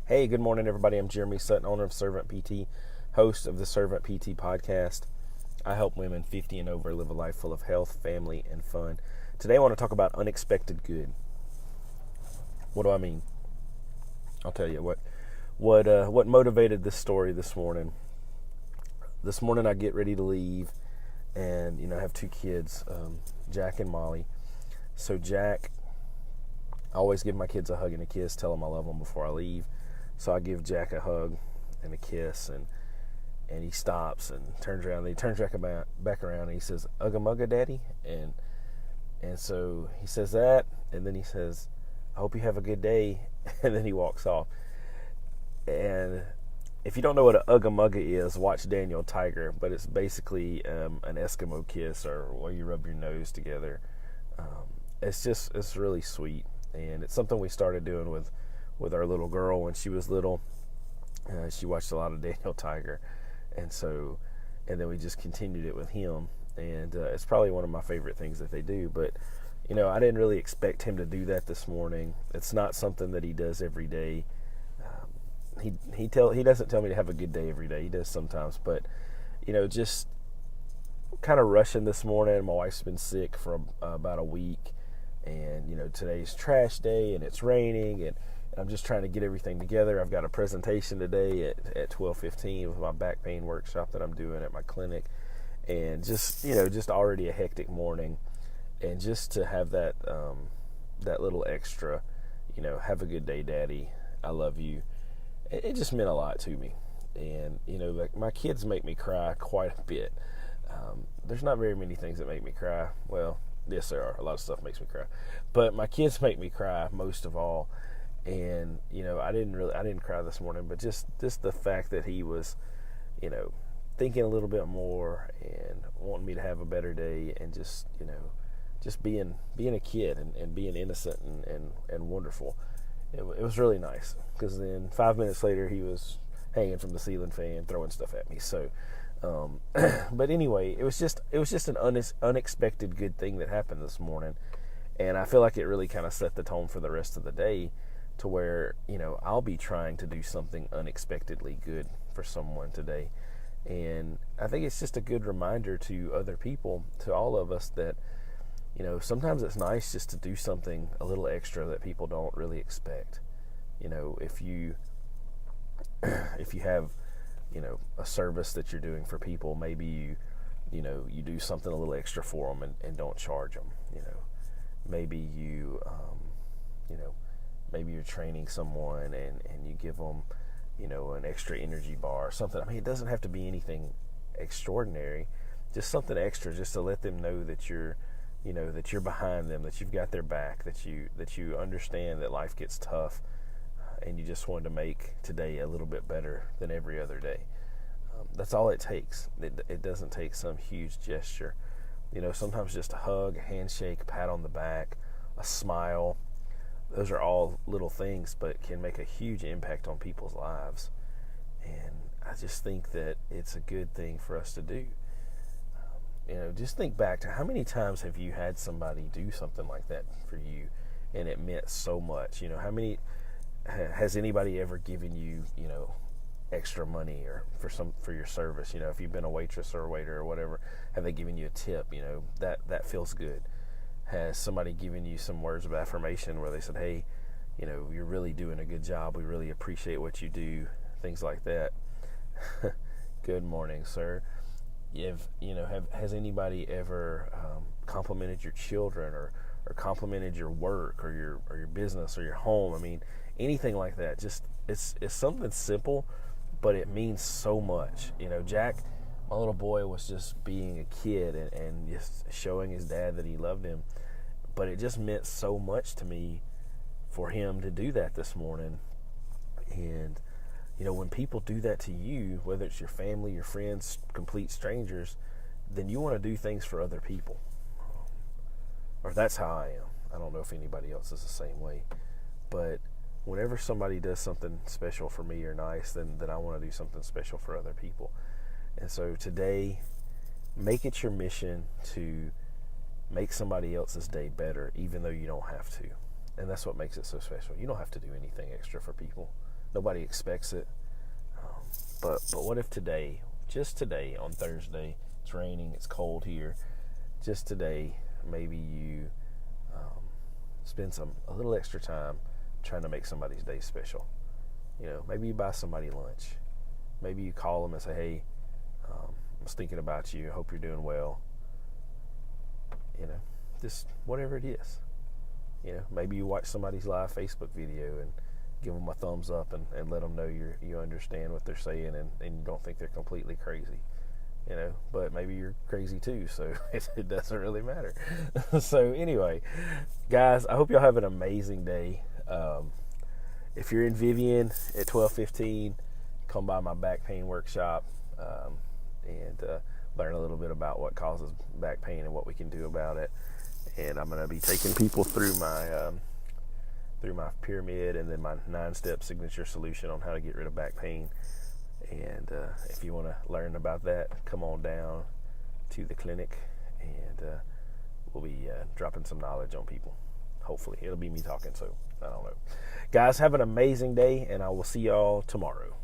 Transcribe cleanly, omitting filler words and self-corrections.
Hey, good morning, everybody. I'm Jeremy Sutton, owner of Servant PT, host of the Servant PT podcast. I help women 50 and over live a life full of health, family, and fun. Today, I want to talk about unexpected good. What do I mean? I'll tell you what motivated this story this morning. This morning, I get ready to leave, and I have two kids, Jack and Molly. So Jack, I always give my kids a hug and a kiss, tell them I love them before I leave. So I give Jack a hug and a kiss, and he stops and turns around. And he turns back around and he says, "Ugga mugga, Daddy," and so he says that, and then he says, "I hope you have a good day," and then he walks off. And if you don't know what an Ugga mugga is, watch Daniel Tiger. But it's basically an Eskimo kiss, or where you rub your nose together. It's really sweet, and it's something we started doing with our little girl when she was little. She watched a lot of Daniel Tiger, and then we just continued it with him, and it's probably one of my favorite things that they do. But I didn't really expect him to do that this morning. It's not something that he does every day. He doesn't tell me to have a good day every day. He does sometimes, but just kind of rushing this morning. My wife's been sick for about a week, and today's trash day, and it's raining, and I'm just trying to get everything together. I've got a presentation today at 12:15 with my back pain workshop that I'm doing at my clinic, and just already a hectic morning, and just to have that little extra, have a good day, Daddy, I love you. It just meant a lot to me, and like my kids make me cry quite a bit. There's not very many things that make me cry. Well, yes, there are. A lot of stuff makes me cry, but my kids make me cry most of all. And I didn't cry this morning, but just the fact that he was, thinking a little bit more and wanting me to have a better day, and just being a kid and being innocent and wonderful. It was really nice, because then 5 minutes later he was hanging from the ceiling fan throwing stuff at me. So, but anyway, it was just an unexpected good thing that happened this morning, and I feel like it really kind of set the tone for the rest of the day. To where, I'll be trying to do something unexpectedly good for someone today. And I think it's just a good reminder to other people, to all of us, that, sometimes it's nice just to do something a little extra that people don't really expect. If you have, a service that you're doing for people, maybe you do something a little extra for them and don't charge them. Maybe maybe you're training someone and you give them, an extra energy bar or something. I mean, it doesn't have to be anything extraordinary, just something extra, just to let them know that you're behind them, that you've got their back, that you understand that life gets tough, and you just wanted to make today a little bit better than every other day. That's all it takes. It doesn't take some huge gesture. Sometimes just a hug, a handshake, a pat on the back, a smile. Those are all little things, but can make a huge impact on people's lives. And I just think that it's a good thing for us to do. Just think back to how many times have you had somebody do something like that for you, and it meant so much. How many has anybody ever given you, extra money or for your service? If you've been a waitress or a waiter or whatever, have they given you a tip? That feels good. Has somebody given you some words of affirmation where they said, "Hey, you're really doing a good job. We really appreciate what you do," things like that. Good morning, sir. Has anybody ever complimented your children or complimented your work or your business or your home? I mean, anything like that. Just it's something simple, but it means so much. Jack, my little boy, was just being a kid and just showing his dad that he loved him. But it just meant so much to me for him to do that this morning. And, when people do that to you, whether it's your family, your friends, complete strangers, then you want to do things for other people. Or that's how I am. I don't know if anybody else is the same way. But whenever somebody does something special for me or nice, then I want to do something special for other people. And so today, make it your mission to make somebody else's day better, even though you don't have to. And that's what makes it so special. You don't have to do anything extra for people. Nobody expects it. But what if today, just today on Thursday, it's raining, it's cold here, just today, maybe you spend a little extra time trying to make somebody's day special. Maybe you buy somebody lunch. Maybe you call them and say, hey, I was thinking about you. I hope you're doing well. Just whatever it is. Maybe you watch somebody's live Facebook video and give them a thumbs up and let them know you understand what they're saying and you don't think they're completely crazy. But maybe you're crazy too, so it doesn't really matter. So anyway, guys, I hope y'all have an amazing day. If you're in Vivian at 12:15, come by my back pain workshop and learn a little bit about what causes back pain and what we can do about it. And I'm going to be taking people through my pyramid and then my 9-step signature solution on how to get rid of back pain. And if you want to learn about that, come on down to the clinic and we'll be dropping some knowledge on people. Hopefully. It'll be me talking, so I don't know. Guys, have an amazing day, and I will see y'all tomorrow.